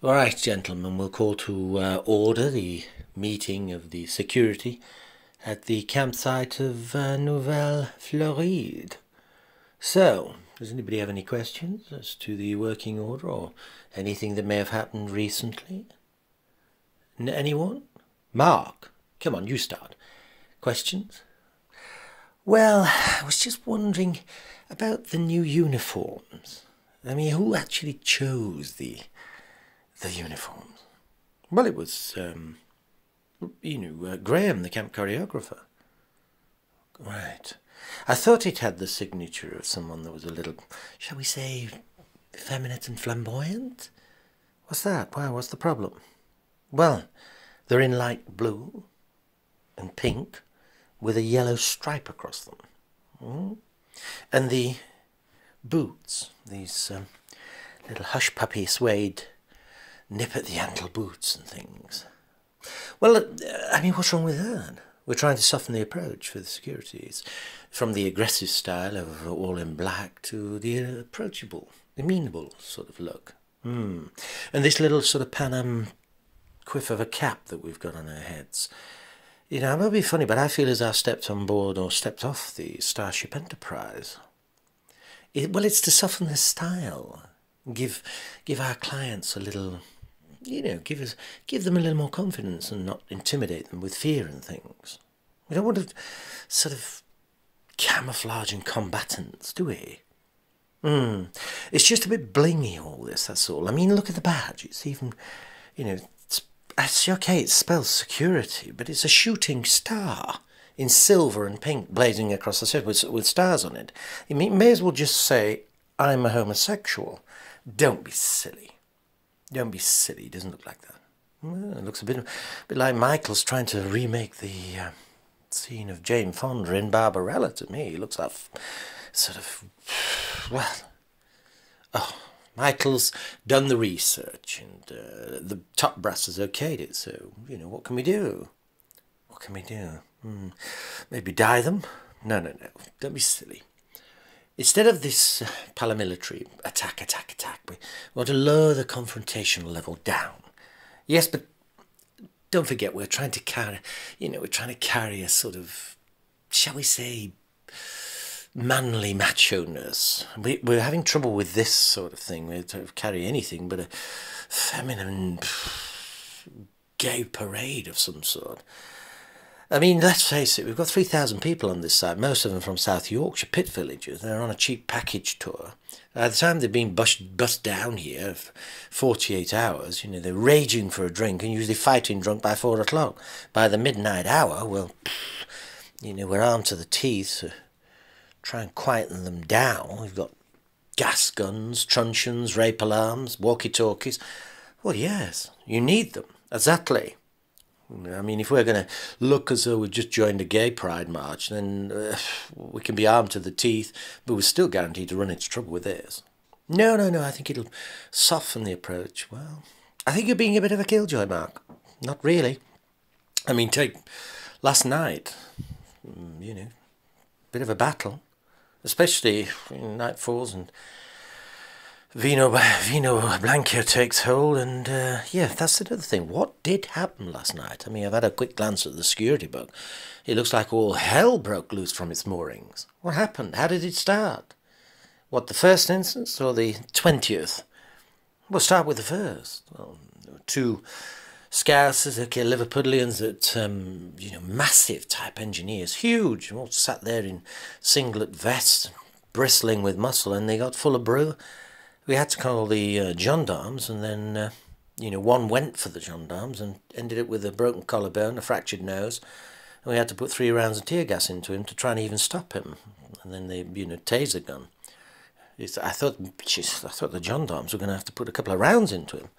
All right, gentlemen, we'll call to order the meeting of the security at the campsite of Nouvelle Floride. So, does anybody have any questions as to the working order or anything that may have happened recently? Anyone? Mark, come on, you start. Questions? Well, I was just wondering about the new uniforms. I mean, who actually chose the uniforms? Well, it was, Graham, the camp choreographer. Right. I thought it had the signature of someone that was a little, shall we say, effeminate and flamboyant? What's that? Why, what's the problem? Well, they're in light blue and pink with a yellow stripe across them. And the boots, these little hush-puppy suede nip-at-the-ankle boots and things. Well, I mean, what's wrong with that? We're trying to soften the approach for the security. It's from the aggressive style of all in black to the approachable, amenable sort of look. And this little sort of Panam quiff of a cap that we've got on our heads. You know, it might be funny, but I feel as I stepped on board or stepped off the Starship Enterprise. It's to soften the style. Give our clients a little, give them a little more confidence and not intimidate them with fear and things. We don't want to sort of camouflage and combatants, do we? It's just a bit blingy, all this, that's all. I mean, look at the badge. It's even, it's okay, it spells security, but it's a shooting star in silver and pink blazing across the surface with stars on it. You may as well just say, I'm a homosexual. Don't be silly. Don't be silly. It doesn't look like that. Well, it looks a bit like Michael's trying to remake the scene of Jane Fonda in Barbarella to me. It looks like sort of, well, Michael's done the research and the top brass has okayed it, so, what can we do? What can we do? Maybe dye them? No. Don't be silly. Instead of this paramilitary attack, we want to lower the confrontational level down. Yes, but don't forget we're trying to carry a sort of, shall we say, manly macho-ness. We're having trouble with this sort of thing. We carry anything but a feminine gay parade of some sort. I mean, let's face it, we've got 3,000 people on this side, most of them from South Yorkshire, pit villagers. They're on a cheap package tour. By the time they've been bussed down here, 48 hours, they're raging for a drink and usually fighting drunk by 4 o'clock. By the midnight hour, well, we're armed to the teeth to try and quieten them down. We've got gas guns, truncheons, rape alarms, walkie-talkies. Well, yes, you need them, exactly. I mean, if we're going to look as though we've just joined a gay pride march, then we can be armed to the teeth, but we're still guaranteed to run into trouble with this. No, I think it'll soften the approach. Well, I think you're being a bit of a killjoy, Mark. Not really. I mean, take last night, bit of a battle, especially when night falls and Vino Blanco takes hold, and that's another thing. What did happen last night? I mean, I've had a quick glance at the security book. It looks like all hell broke loose from its moorings. What happened? How did it start? What, the first instance or the 20th? We'll start with the first. Well, there were two Scousers, Liverpudlians that, massive type engineers, huge, all sat there in singlet vests, bristling with muscle, and they got full of brew. We had to call the gendarmes, and then, one went for the gendarmes and ended up with a broken collarbone, a fractured nose, and we had to put 3 rounds of tear gas into him to try and even stop him. And then they, taser gun. I thought the gendarmes were going to have to put a couple of rounds into him.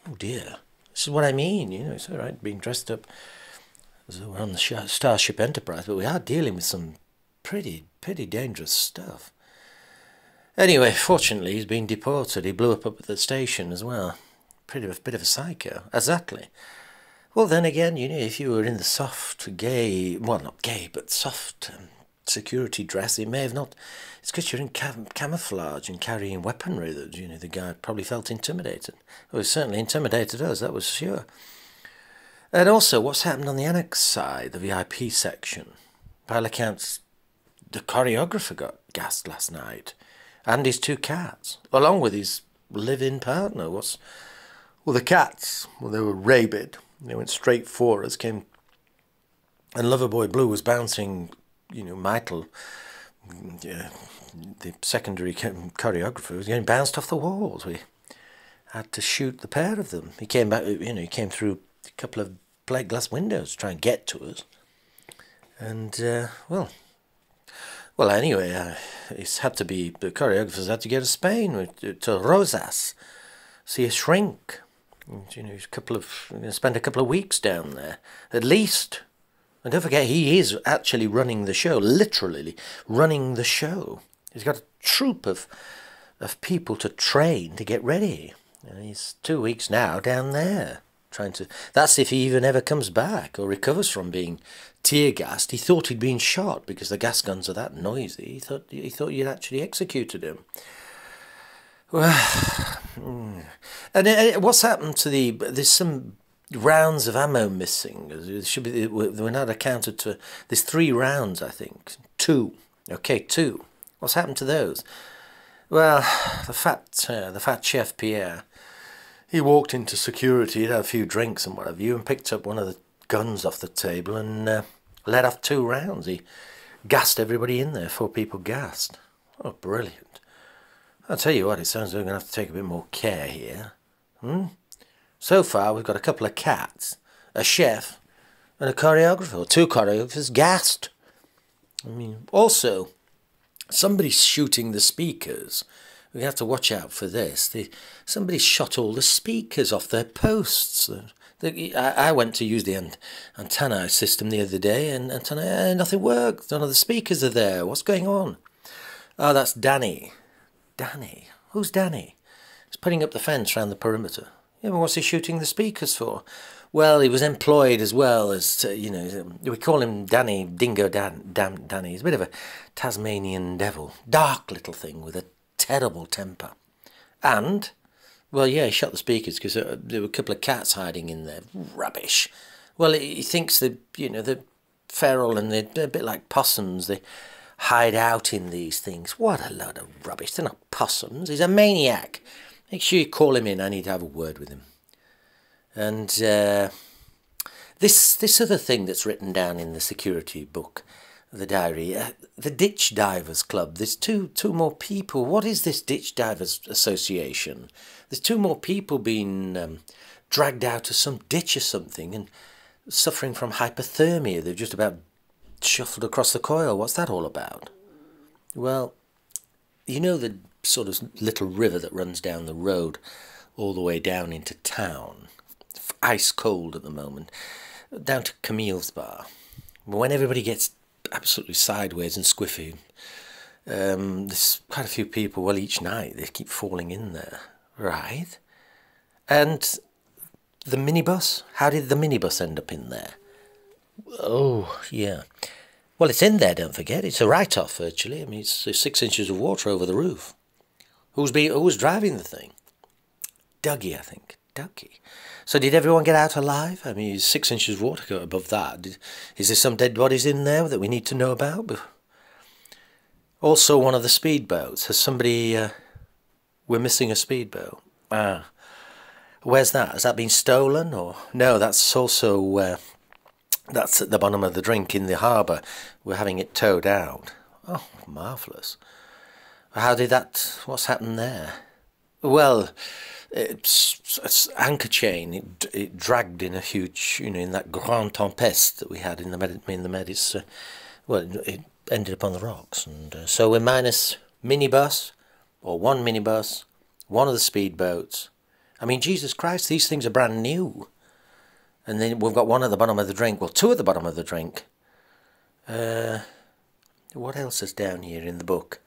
Oh dear, this is what I mean. It's all right being dressed up as though we're on the Starship Enterprise, but we are dealing with some pretty dangerous stuff. Anyway, fortunately, he's been deported. He blew up at the station as well. Bit of a psycho. Exactly. Well, then again, if you were in the soft, gay, well, not gay, but soft security dress. He may have not. It's because you're in camouflage and carrying weaponry that, you know, the guy probably felt intimidated. Well, he certainly intimidated us, that was sure. And also, what's happened on the annex side, the VIP section? By all accounts, the choreographer got gassed last night, and his 2 cats, along with his live-in partner. Well, the cats, well, they were rabid. They went straight for us, and Loverboy Blue was bouncing, you know, Michael, the secondary choreographer, was getting bounced off the walls. We had to shoot the pair of them. He came back, you know, he came through a couple of plate glass windows to try and get to us. And, well, anyway, it's had to be, the choreographers had to go to Spain, to Rosas, see a shrink. And, you know, spend a couple of weeks down there, at least. And don't forget, he is actually running the show, literally running the show. He's got a troop of people to train to get ready. And he's 2 weeks now down there, trying to... That's if he even ever comes back or recovers from being tear-gassed. He thought he'd been shot because the gas guns are that noisy. He thought you'd actually executed him. Well, and what's happened to the... There's some rounds of ammo missing. It should be, we're not accounted to... There's 3 rounds, I think. 2. Okay, 2. What's happened to those? Well, the fat chef Pierre, he walked into security, he'd had a few drinks and what have you, and picked up one of the guns off the table and let off 2 rounds. He gassed everybody in there, 4 people gassed. Oh, brilliant. I'll tell you what, it sounds like we're going to have to take a bit more care here. So far, we've got a couple of cats, a chef, and a choreographer, or 2 choreographers gassed. I mean, also, somebody's shooting the speakers. We have to watch out for this. Somebody shot all the speakers off their posts. I went to use the antenna system the other day, and nothing worked. None of the speakers are there. What's going on? Oh, that's Danny. Danny? Who's Danny? He's putting up the fence around the perimeter. Yeah, but what's he shooting the speakers for? Well, he was employed as well as, you know, we call him Danny, Dingo Danny. He's a bit of a Tasmanian devil. Dark little thing with a terrible temper. And, well, yeah, he shot the speakers because there were a couple of cats hiding in there. Rubbish. Well, he thinks that, you know, they're feral and they're a bit like possums. They hide out in these things. What a load of rubbish. They're not possums. He's a maniac. Make sure you call him in. I need to have a word with him. And this other thing that's written down in the security book, the diary, the Ditch Divers Club. There's two more people. What is this Ditch Divers Association? There's 2 more people being dragged out of some ditch or something and suffering from hypothermia. They've just about shuffled across the coil. What's that all about? Well, you know the sort of little river that runs down the road all the way down into town, ice cold at the moment, down to Camille's bar. When everybody gets absolutely sideways and squiffy, there's quite a few people, well, each night they keep falling in there, right? And the minibus, how did the minibus end up in there? Oh, yeah. Well, it's in there, don't forget. It's a write-off, virtually. I mean, it's 6 inches of water over the roof. Who's driving the thing? Dougie, I think. Dougie. So did everyone get out alive? I mean, 6 inches of water above that. Is there some dead bodies in there that we need to know about? Also, one of the speedboats. Has somebody... we're missing a speedboat. Ah. Where's that? Has that been stolen? Or no, that's also... that's at the bottom of the drink in the harbour. We're having it towed out. Oh, marvellous. How did that... What's happened there? Well, it's anchor chain. It dragged in a huge, you know, in that Grand Tempest that we had in the Med. Well, it ended up on the rocks. And so we're minus minibus, or 1 minibus, 1 of the speedboats. I mean, Jesus Christ, these things are brand new. And then we've got 1 at the bottom of the drink. Well, 2 at the bottom of the drink. What else is down here in the book?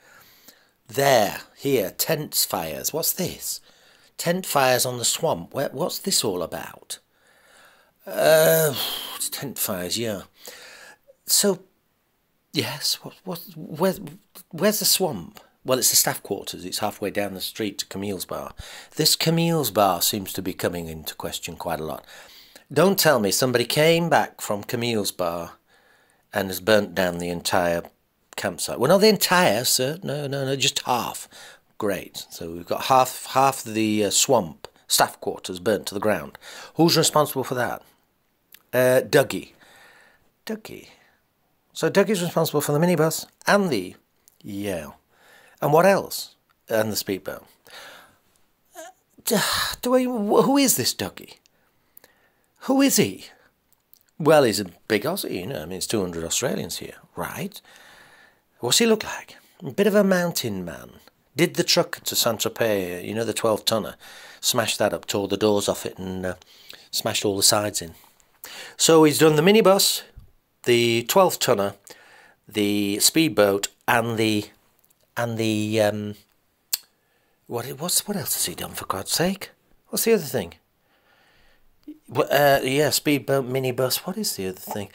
Here, tent fires. What's this? Tent fires on the swamp. What's this all about? It's tent fires, yeah. So, Yes, where's the swamp? Well, it's the staff quarters. It's halfway down the street to Camille's bar. This Camille's bar seems to be coming into question quite a lot. Don't tell me somebody came back from Camille's bar and has burnt down the entire campsite. Well, not the entire, sir. No, just half. Great. So we've got half the swamp, staff quarters, burnt to the ground. Who's responsible for that? Dougie. Dougie. So Dougie's responsible for the minibus and the... Yeah. And what else? And the speedboat. Who is this Dougie? Who is he? Well, he's a big Aussie, you know. I mean, it's 200 Australians here. Right. What's he look like? A bit of a mountain man. Did the truck to Saint-Tropez, you know, the 12-tonner. Smashed that up, tore the doors off it and smashed all the sides in. So he's done the minibus, the 12-tonner, the speedboat, and the what else has he done, for God's sake? What's the other thing? Yeah, speedboat, minibus. What is the other thing?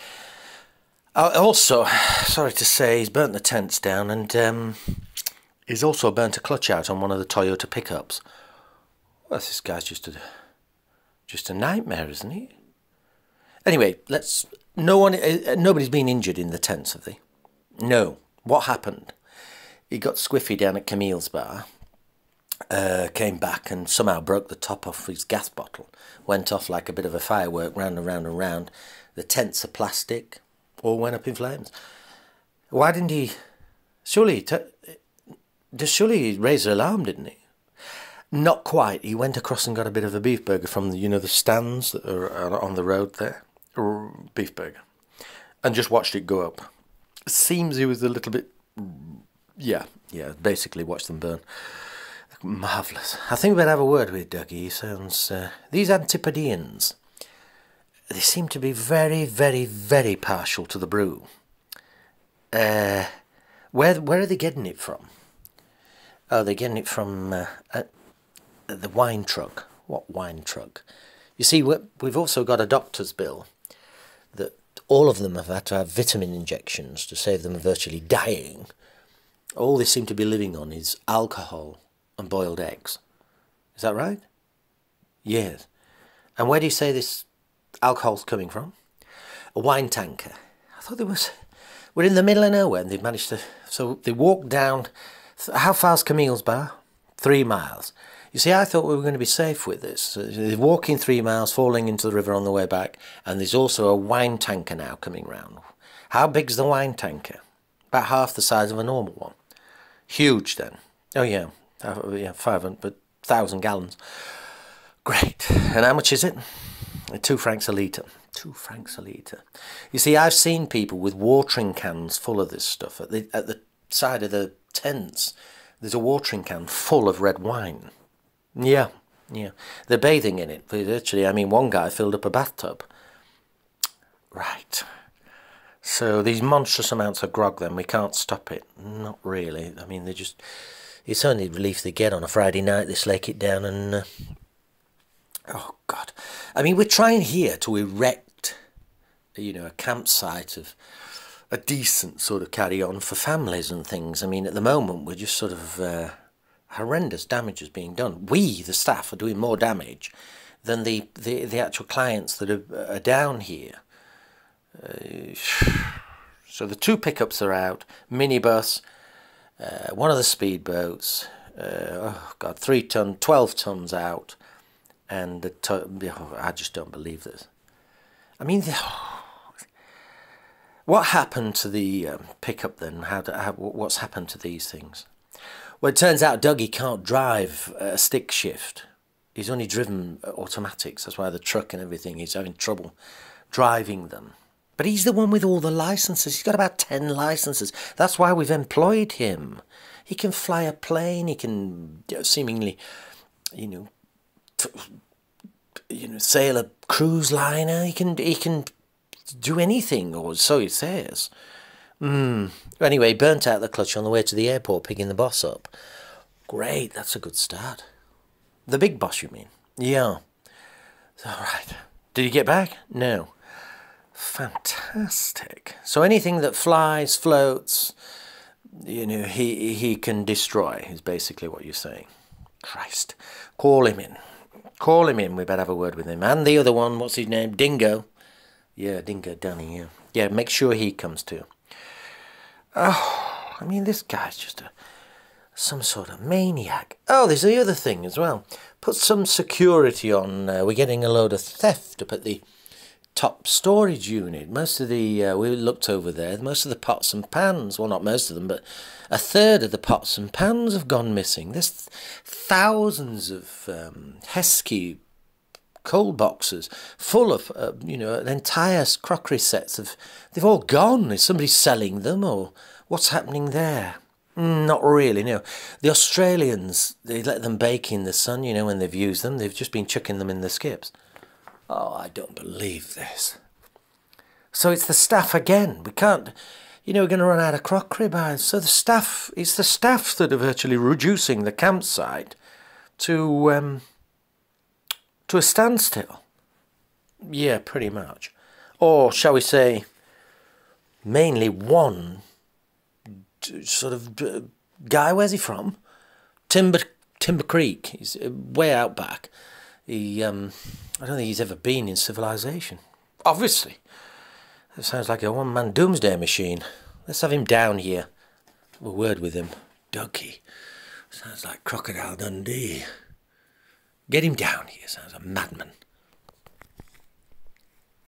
Also, sorry to say, he's burnt the tents down, and he's also burnt a clutch out on one of the Toyota pickups. Well, this guy's just a nightmare, isn't he? Anyway, nobody's been injured in the tents, have they? No. What happened? He got squiffy down at Camille's bar, came back and somehow broke the top off his gas bottle, went off like a bit of a firework, round and round and round. The tents are plastic, all went up in flames. Why didn't he... Surely he raised an alarm, didn't he? Not quite. He went across and got a bit of a beef burger from the, you know, the stands that are on the road there. Beef burger. And just watched it go up. Seems he was a little bit... Yeah, basically watched them burn. Marvellous. I think we better have a word with Dougie. He sounds... these Antipodeans, they seem to be very, very, very partial to the brew. Where are they getting it from? Oh, they're getting it from the wine truck. What wine truck? You see, we've also got a doctor's bill that all of them have had to have vitamin injections to save them virtually dying. All they seem to be living on is alcohol and boiled eggs. Is that right? Yes. And where do you say this alcohol's coming from? A wine tanker. I thought we're in the middle of nowhere and they've managed to... So they walked down... How far's Camille's bar? 3 miles. You see, I thought we were going to be safe with this. They're walking 3 miles, falling into the river on the way back, and there's also a wine tanker now coming round. How big's the wine tanker? About half the size of a normal one. Huge, then. Oh, yeah. 500, but 1,000 gallons. Great. And how much is it? 2 francs a litre. 2 francs a litre. You see, I've seen people with watering cans full of this stuff. At the side of the tents, there's a watering can full of red wine. Yeah. They're bathing in it. Literally, I mean, one guy filled up a bathtub. Right. So these monstrous amounts of grog, then, we can't stop it. Not really. I mean, it's only relief they get on a Friday night. They slake it down and... oh, God. I mean, we're trying here to erect, you know, a campsite of a decent sort of carry-on for families and things. I mean, at the moment, we're just sort of... horrendous damage is being done. We, the staff, are doing more damage than the actual clients that are down here. So the 2 pickups are out, minibus, one of the speedboats, oh God, 12 tons out, and I just don't believe this. I mean, what happened to the pickup then? What's happened to these things? Well, it turns out Dougie can't drive a stick shift. He's only driven automatics. That's why the truck and everything, he's having trouble driving them. But he's the one with all the licenses. He's got about 10 licenses. That's why we've employed him. He can fly a plane. He can seemingly, sail a cruise liner. He can do anything, or so he says. Anyway, he burnt out the clutch on the way to the airport, picking the boss up. Great, that's a good start. The big boss, you mean? Yeah. All right. Did he get back? No. Fantastic. So anything that flies, floats, you know, he can destroy, is basically what you're saying. Christ. Call him in. Call him in. We better have a word with him. And the other one, what's his name? Dingo. Yeah, Dingo Danny, yeah. Yeah, make sure he comes too. Oh, I mean, this guy's just some sort of maniac. Oh, there's the other thing as well. Put some security on. We're getting a load of theft up at the top storage unit. Most of the, we looked over there, most of the pots and pans, well, not most of them, but a third of the pots and pans have gone missing. There's thousands of Heskey coal boxes full of, you know, entire crockery sets of, they've all gone. Is somebody selling them, or what's happening there? Not really, no. The Australians, they let them bake in the sun, you know, when they've used them. They've just been chucking them in the skips. Oh, I don't believe this. So it's the staff again. We can't, you know, we're going to run out of crockery by. So the staff, it's the staff that are virtually reducing the campsite to a standstill. Yeah, pretty much. Or shall we say, mainly one sort of guy. Where's he from? Timber Creek. He's way out back. He, I don't think he's ever been in civilization. Obviously. It sounds like a one-man doomsday machine. Let's have him down here. Have a word with him. Dougie. Sounds like Crocodile Dundee. Get him down here. Sounds a madman.